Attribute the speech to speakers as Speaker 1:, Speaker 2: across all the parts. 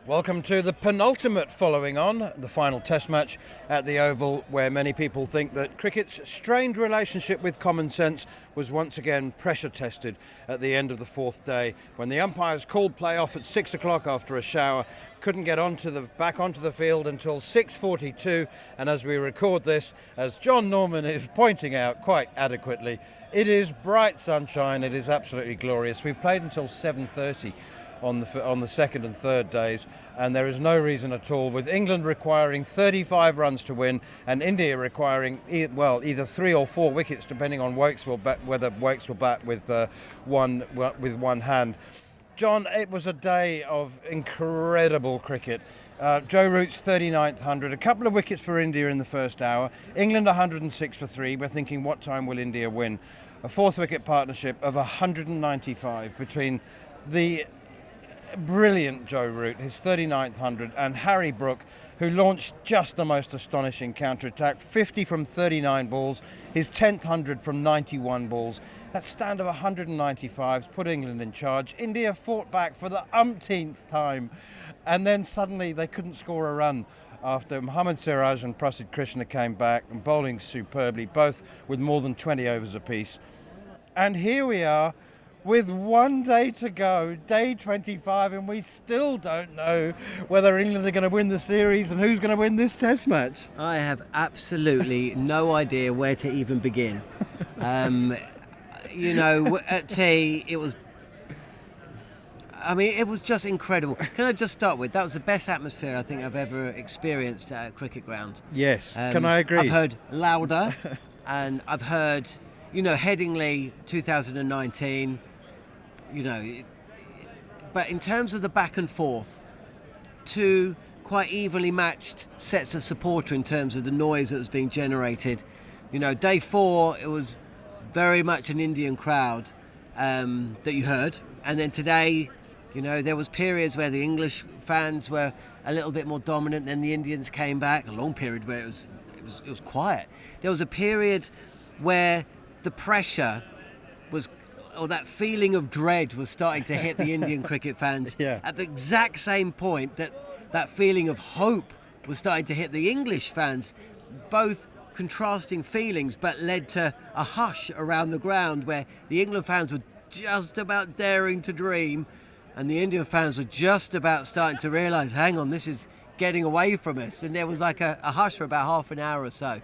Speaker 1: Welcome to the penultimate following on, the final test match at the Oval, where many people think that cricket's strained relationship with common sense was once again pressure tested at the end of the fourth day, when the umpires called play off at 6 o'clock after a shower, couldn't get back onto the field until 6:42, and as we record this, as Jon Norman is pointing out quite adequately, it is bright sunshine, it is absolutely glorious. We've played until 7:30. On the second and third days, and there is no reason at all, with England requiring 35 runs to win and India requiring either 3 or 4 wickets, depending on whether Wokes will bat with one hand. John, it was a day of incredible cricket. Joe Root's 39th 100, a couple of wickets for India in the first hour. England 106 for 3. We're thinking, what time will India win? A fourth wicket partnership of 195 between the brilliant Joe Root, his 39th 100, and Harry Brook, who launched just the most astonishing counter-attack, 50 from 39 balls, his 10th 100 from 91 balls. That stand of 195s put England in charge. India fought back for the umpteenth time, and then suddenly they couldn't score a run after Mohammad Siraj and Prasid Krishna came back and bowling superbly, both with more than 20 overs apiece. And here we are, with one day to go, day 25, and we still don't know whether England are going to win the series and who's going to win this test match.
Speaker 2: I have absolutely no idea where to even begin. At tea, it was just incredible. Can I just start with, that was the best atmosphere I think I've ever experienced at a cricket ground.
Speaker 1: Yes, can I agree?
Speaker 2: I've heard louder, and I've heard, Headingley 2019, but in terms of the back and forth, two quite evenly matched sets of supporter in terms of the noise that was being generated. Day 4, it was very much an Indian crowd that you heard, and then today, there was periods where the English fans were a little bit more dominant, then the Indians came back, a long period where it was quiet. There was a period where the pressure was, or that feeling of dread was starting to hit the Indian cricket fans at the exact same point that feeling of hope was starting to hit the English fans. Both contrasting feelings, but led to a hush around the ground where the England fans were just about daring to dream and the Indian fans were just about starting to realise, hang on, this is getting away from us. And there was like a hush for about half an hour or so.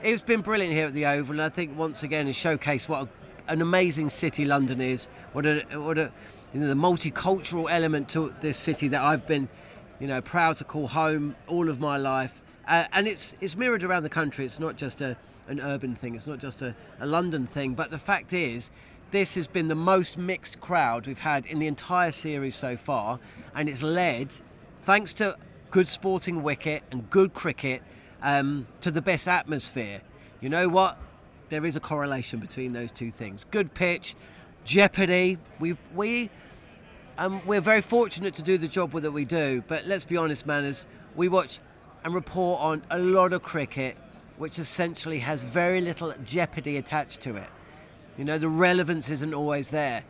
Speaker 2: It's been brilliant here at the Oval, and I think once again it showcased what an amazing city London is, what a the multicultural element to this city that I've been proud to call home all of my life, and it's mirrored around the country. It's not just an urban thing, it's not just a London thing, but the fact is this has been the most mixed crowd we've had in the entire series so far, and it's led, thanks to good sporting wicket and good cricket, to the best atmosphere. You know what? There is a correlation between those two things. Good pitch, jeopardy. We're very fortunate to do the job that we do, but let's be honest, Manners, we watch and report on a lot of cricket which essentially has very little jeopardy attached to it. The relevance isn't always there.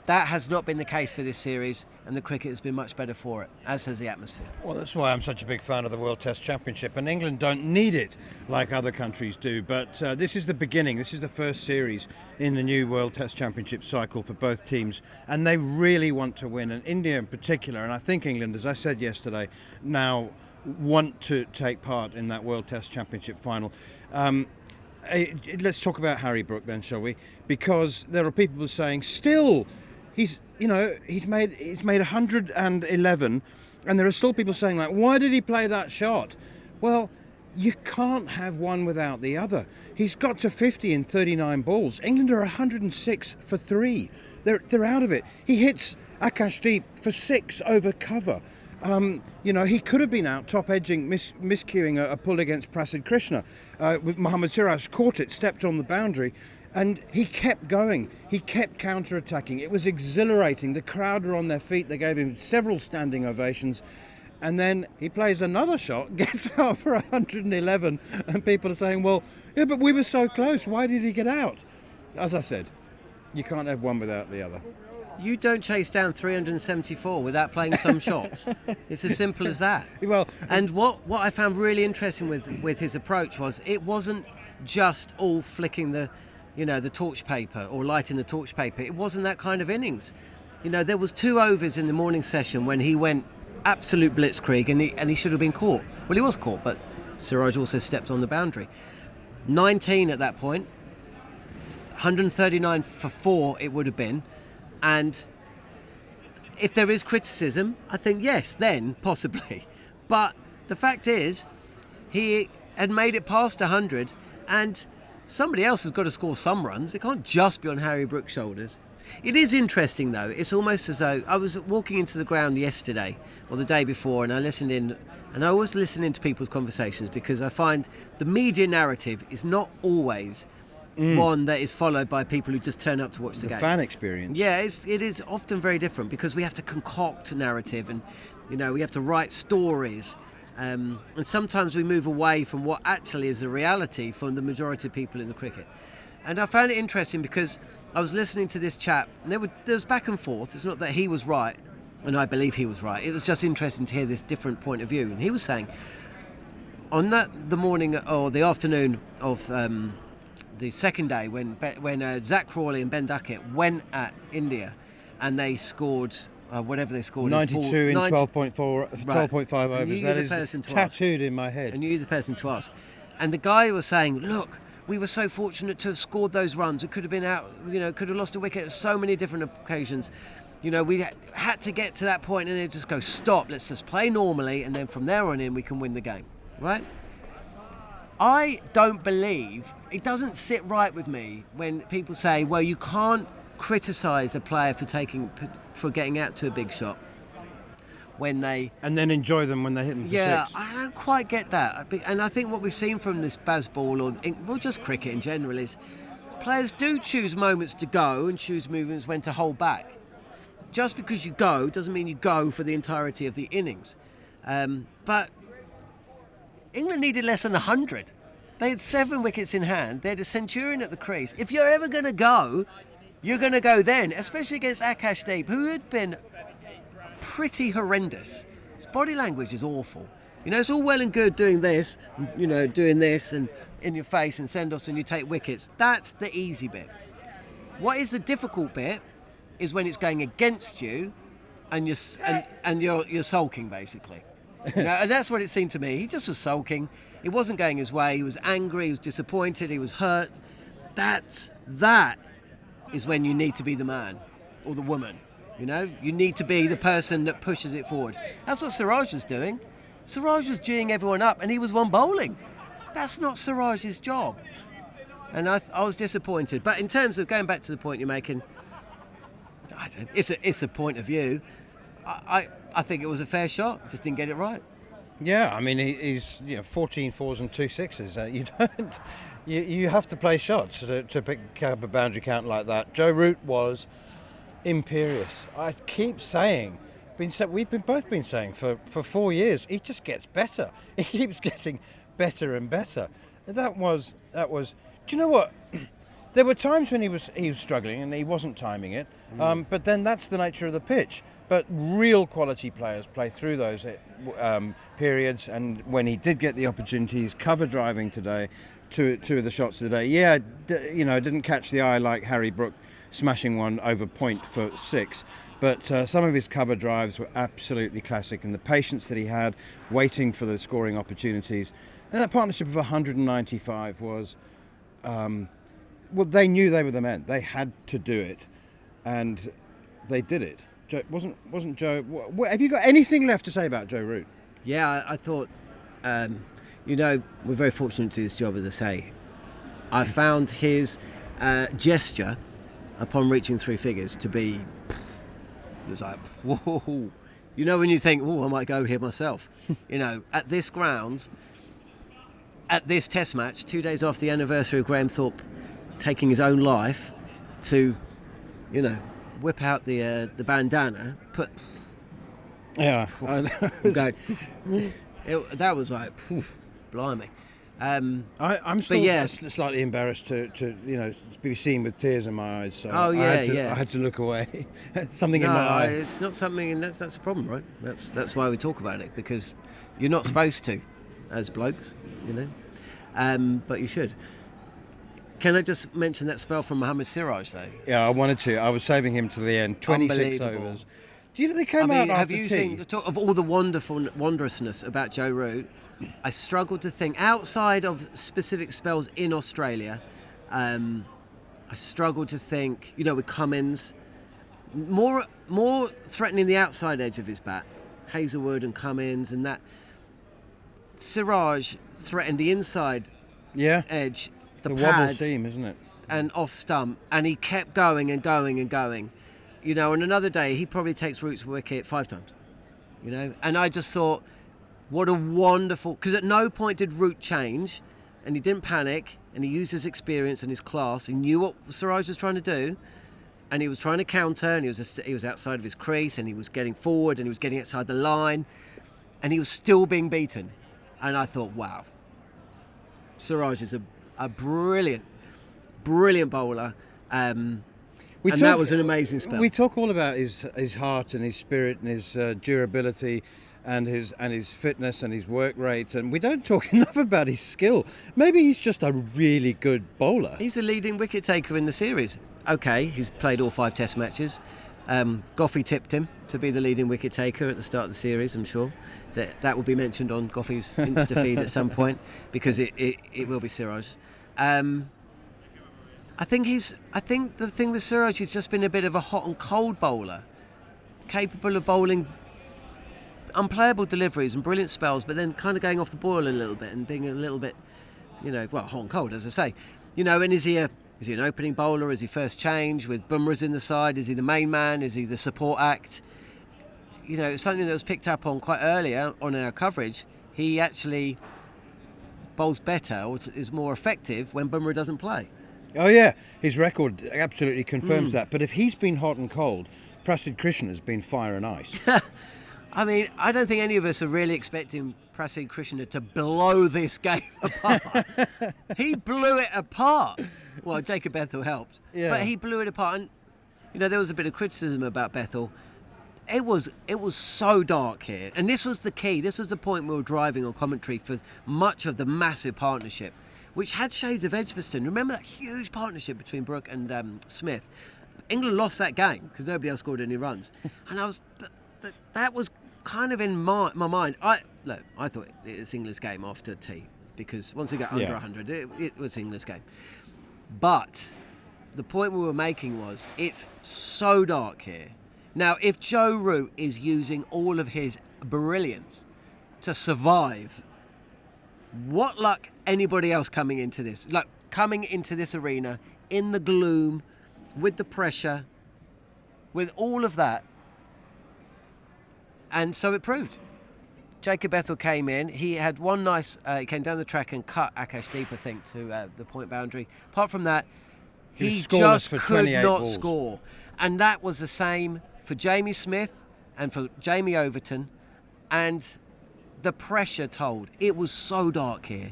Speaker 2: That has not been the case for this series, and the cricket has been much better for it, as has the atmosphere.
Speaker 1: Well, that's why I'm such a big fan of the World Test Championship, and England don't need it like other countries do, but this is the beginning. This is the first series in the new World Test Championship cycle for both teams, and they really want to win, and India in particular, and I think England, as I said yesterday, now want to take part in that World Test Championship final. Let's talk about Harry Brook then, shall we? Because there are people saying still he's made 111, and there are still people saying, like, why did he play that shot? Well, you can't have one without the other. He's got to 50 in 39 balls. England are 106 for 3. They're out of it. He hits Akashdeep for 6 over cover. He could have been out top edging, miscuing a pull against Prasid Krishna. Mohammad Siraj caught it, stepped on the boundary, and he kept going. He kept counter-attacking. It was exhilarating. The crowd were on their feet. They gave him several standing ovations. And then he plays another shot, gets out for 111, and people are saying, well, yeah, but we were so close. Why did he get out? As I said, you can't have one without the other.
Speaker 2: You don't chase down 374 without playing some shots. It's as simple as that.
Speaker 1: Well,
Speaker 2: and what I found really interesting with his approach was it wasn't just all flicking the torch paper or lighting the torch paper. It wasn't that kind of innings. There was 2 overs in the morning session when he went absolute blitzkrieg and he should have been caught. Well, he was caught, but Siraj also stepped on the boundary. 19 at that point, 139 for 4 it would have been. And if there is criticism, I think yes, then possibly. But the fact is, he had made it past 100, and somebody else has got to score some runs. It can't just be on Harry Brook's shoulders. It is interesting, though. It's almost as though I was walking into the ground yesterday or the day before, and I listened in, and I always listen into people's conversations because I find the media narrative is not always one that is followed by people who just turn up to watch the game.
Speaker 1: The fan experience.
Speaker 2: Yeah, it is often very different because we have to concoct narrative and, we have to write stories. And sometimes we move away from what actually is a reality from the majority of people in the cricket. And I found it interesting because I was listening to this chap, and there was back and forth. It's not that he was right, and I believe he was right. It was just interesting to hear this different point of view. And he was saying, on the morning or the afternoon of the second day when Zach Crawley and Ben Duckett went at India and they scored whatever they scored
Speaker 1: 92 in 12.5 overs. That is tattooed in my head.
Speaker 2: And you're the person to ask. And the guy was saying, look, we were so fortunate to have scored those runs. It could have been out, could have lost a wicket at so many different occasions. We had to get to that point and then just go, stop, let's just play normally, and then from there on in we can win the game, right? I don't believe, it doesn't sit right with me when people say, well, you can't criticise a player for getting out to a big shot when they...
Speaker 1: And then enjoy them when they hit them for
Speaker 2: Yeah,
Speaker 1: six.
Speaker 2: I don't quite get that. And I think what we've seen from this Bazball, or just cricket in general, is players do choose moments to go and choose movements when to hold back. Just because you go doesn't mean you go for the entirety of the innings. But England needed less than 100. They had 7 wickets in hand. They had a centurion at the crease. If you're ever going to go, you're going to go then, especially against Akashdeep, who had been pretty horrendous. His body language is awful. It's all well and good doing this, doing this and in your face and send-offs and you take wickets. That's the easy bit. What is the difficult bit is when it's going against you and you're sulking, basically. And that's what it seemed to me. He just was sulking. It wasn't going his way. He was angry. He was disappointed. He was hurt. That is when you need to be the man or the woman. You need to be the person that pushes it forward. That's what Siraj was doing. Siraj was geeing everyone up, and he was one bowling. That's not Siraj's job. And I was disappointed. But in terms of going back to the point you're making, it's a point of view. I think it was a fair shot. Just didn't get it right.
Speaker 1: Yeah, I mean he's 14 fours and 2 sixes. You have to play shots to pick up a boundary count like that. Joe Root was imperious. I keep saying, we've both been saying for 4 years, he just gets better. He keeps getting better and better. That was. Do you know what? There were times when he was struggling and he wasn't timing it. But then that's the nature of the pitch. But real quality players play through those periods, and when he did get the opportunities, cover driving today, two of the shots today, didn't catch the eye like Harry Brook smashing one over point for 6, but some of his cover drives were absolutely classic, and the patience that he had waiting for the scoring opportunities, and that partnership of 195 was, they knew they were the men. They had to do it, and they did it. Wasn't Joe? Have you got anything left to say about Joe Root?
Speaker 2: Yeah, I thought, we're very fortunate to do this job, as I say. I found his gesture upon reaching 3 figures to be, it was like, whoa. When you think, I might go here myself. At this ground, at this test match, 2 days after the anniversary of Graham Thorpe taking his own life, to, whip out the bandana, put...
Speaker 1: Yeah.
Speaker 2: That was like, blimey.
Speaker 1: I'm still slightly embarrassed to be seen with tears in my eyes. So I had to look away. Something in my eye.
Speaker 2: It's not something, and that's a problem, right? That's why we talk about it, because you're not supposed to, as blokes, but you should. Can I just mention that spell from Mohammad Siraj, though?
Speaker 1: Yeah, I wanted to. I was saving him to the end. 26 overs. Do you know they came out after
Speaker 2: have you
Speaker 1: tea?
Speaker 2: seen, of all the wondrousness about Joe Root, I struggle to think, outside of specific spells in Australia, I struggle to think, with Cummins, more threatening the outside edge of his bat, Hazelwood and Cummins, and that. Siraj threatened the inside edge, the
Speaker 1: wobble
Speaker 2: pads,
Speaker 1: seam, isn't it?
Speaker 2: and off stump, and he kept going and going and going. And another day he probably takes Root's wicket 5 times. And I just thought, what a wonderful, because at no point did Root change, and he didn't panic, and he used his experience and his class. He knew what Siraj was trying to do, and he was trying to counter, and he was outside of his crease, and he was getting forward, and he was getting outside the line, and he was still being beaten. And I thought, wow, Siraj is a brilliant bowler. That was an amazing spell.
Speaker 1: We talk all about his heart and his spirit and his durability and his fitness and his work rate, and we don't talk enough about his skill. Maybe he's just a really good bowler.
Speaker 2: He's the leading wicket taker in the series. Okay, he's played all 5 Test matches. Goffey tipped him to be the leading wicket taker at the start of the series. I'm sure that will be mentioned on Goffey's Insta feed at some point, because it will be Siraj. I think the thing with Siraj, he's just been a bit of a hot and cold bowler, capable of bowling unplayable deliveries and brilliant spells, but then kind of going off the boil a little bit and being a little bit, hot and cold, as I say. And is he an opening bowler? Is he first change with Bumrah's in the side? Is he the main man? Is he the support act? It's something that was picked up on quite earlier on our coverage. He actually bowls better, or is more effective, when Bumrah doesn't play.
Speaker 1: Oh yeah, his record absolutely confirms that. But if he's been hot and cold, Prasid Krishna has been fire and ice.
Speaker 2: I mean, I don't think any of us are really expecting Prasid Krishna to blow this game apart. He blew it apart. Well, Jacob Bethel helped, but he blew it apart. And there was a bit of criticism about Bethel. It was so dark here, and this was the key. This was the point we were driving on commentary for much of the massive partnership, which had shades of Edgbaston. Remember that huge partnership between Brook and Smith? England lost that game because nobody else scored any runs, and that was kind of in my mind. I thought it was England's game after tea, because once we got under 100, it was England's game. But the point we were making was, it's so dark here. Now, if Joe Root is using all of his brilliance to survive, what luck anybody else coming into this arena, in the gloom, with the pressure, with all of that. And so it proved. Jacob Bethel came in. He had one nice, he came down the track and cut Akash Deep, I think, to the point boundary. Apart from that, he just could not score. And that was the same for Jamie Smith and for Jamie Overton. And the pressure told. It was so dark here.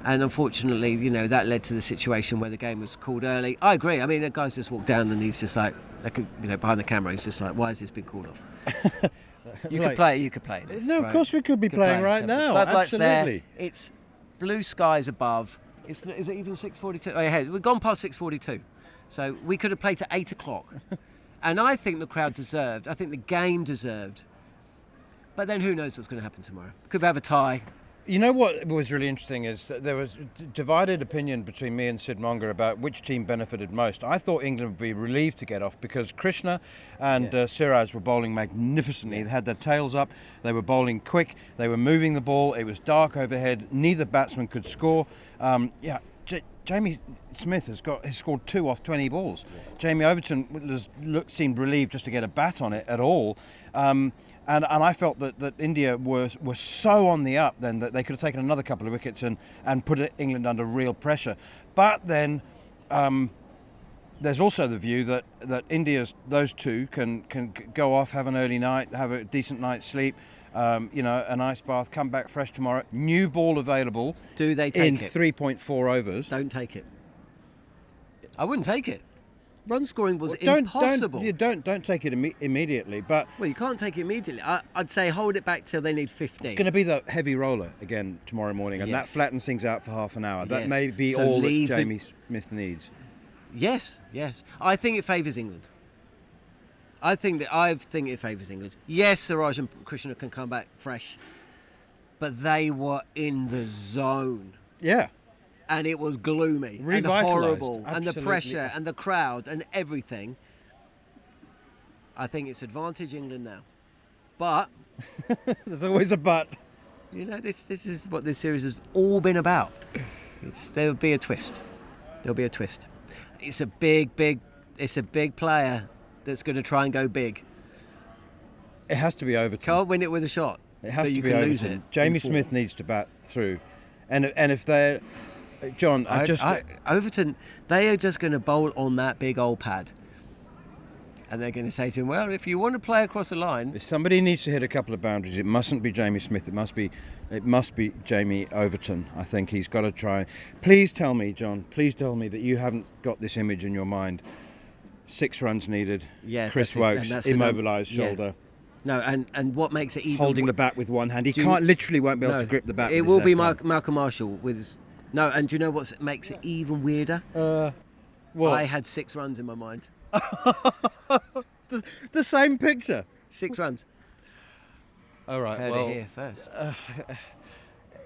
Speaker 2: And unfortunately, that led to the situation where the game was called early. I agree. I mean, the guy's just walked down and he's just like, behind the camera, he's just like, why has this been called off? You could play this.
Speaker 1: No, of course we could be playing right now.
Speaker 2: Floodlights
Speaker 1: Absolutely.
Speaker 2: There. It's blue skies above. Is it even 6:42? Oh, yeah, we've gone past 6:42. So we could have played to 8 o'clock. And I think the crowd deserved. I think the game deserved. But then who knows what's going to happen tomorrow? Could have a tie.
Speaker 1: You know what was really interesting is that there was divided opinion between me and Sid Monger about which team benefited most. I thought England would be relieved to get off because Krishna and Siraj were bowling magnificently. They had their tails up, they were bowling quick, they were moving the ball, it was dark overhead, neither batsman could score. Jamie Smith has scored 2 off 20 balls. Jamie Overton seemed relieved just to get a bat on it at all. And I felt that India were so on the up then that they could have taken another couple of wickets and put England under real pressure. But then there's also the view that those two can go off, have an early night, have a decent night's sleep, an ice bath, come back fresh tomorrow. New ball available.
Speaker 2: Do they take
Speaker 1: it? In 3.4 overs.
Speaker 2: Don't take it. I wouldn't take it. Run scoring was impossible.
Speaker 1: Don't take it immediately. But
Speaker 2: well, you can't take it immediately. I'd say hold it back till they need 15.
Speaker 1: It's going to be the heavy roller again tomorrow morning, and that flattens things out for half an hour. That may be all that Jamie Smith needs.
Speaker 2: Yes. I think it favours England. I think it favours England. Yes, Siraj and Krishna can come back fresh, but they were in the zone.
Speaker 1: Yeah.
Speaker 2: And it was gloomy and horrible, and the pressure and the crowd and everything. I think it's advantage England now, but
Speaker 1: there's always a but.
Speaker 2: This is what this series has all been about. There'll be a twist. It's a big player that's going to try and go big.
Speaker 1: It has to be Overton.
Speaker 2: Can't win it with a shot.
Speaker 1: It has to
Speaker 2: you
Speaker 1: be
Speaker 2: can
Speaker 1: Overton.
Speaker 2: lose it.
Speaker 1: Jamie Smith needs to bat through, and if they're John,
Speaker 2: Overton, they are just going to bowl on that big old pad, and they're going to say to him, "Well, if you want to play across the line,
Speaker 1: if somebody needs to hit a couple of boundaries, it mustn't be Jamie Smith. It must be Jamie Overton. I think he's got to try. Please tell me, John. Please tell me that you haven't got this image in your mind. 6 runs needed.
Speaker 2: Yeah,
Speaker 1: Chris Woakes immobilised shoulder.
Speaker 2: No, and what makes it even
Speaker 1: holding the bat with one hand. He won't be able to grip the bat.
Speaker 2: It will be Malcolm Marshall with his. No, and do you know what makes it even weirder?
Speaker 1: What?
Speaker 2: I had 6 runs in my mind.
Speaker 1: the same picture.
Speaker 2: 6 runs.
Speaker 1: All right.
Speaker 2: Heard it here first.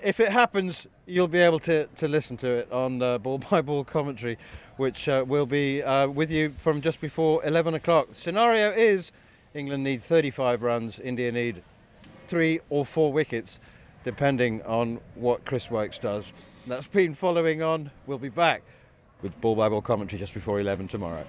Speaker 1: If it happens, you'll be able to listen to it on Ball by Ball commentary, which will be with you from just before 11 o'clock. The scenario is England need 35 runs, India need 3 or 4 wickets, depending on what Chris Woakes does. That's been Following On. We'll be back with Ball by Ball commentary just before 11 tomorrow.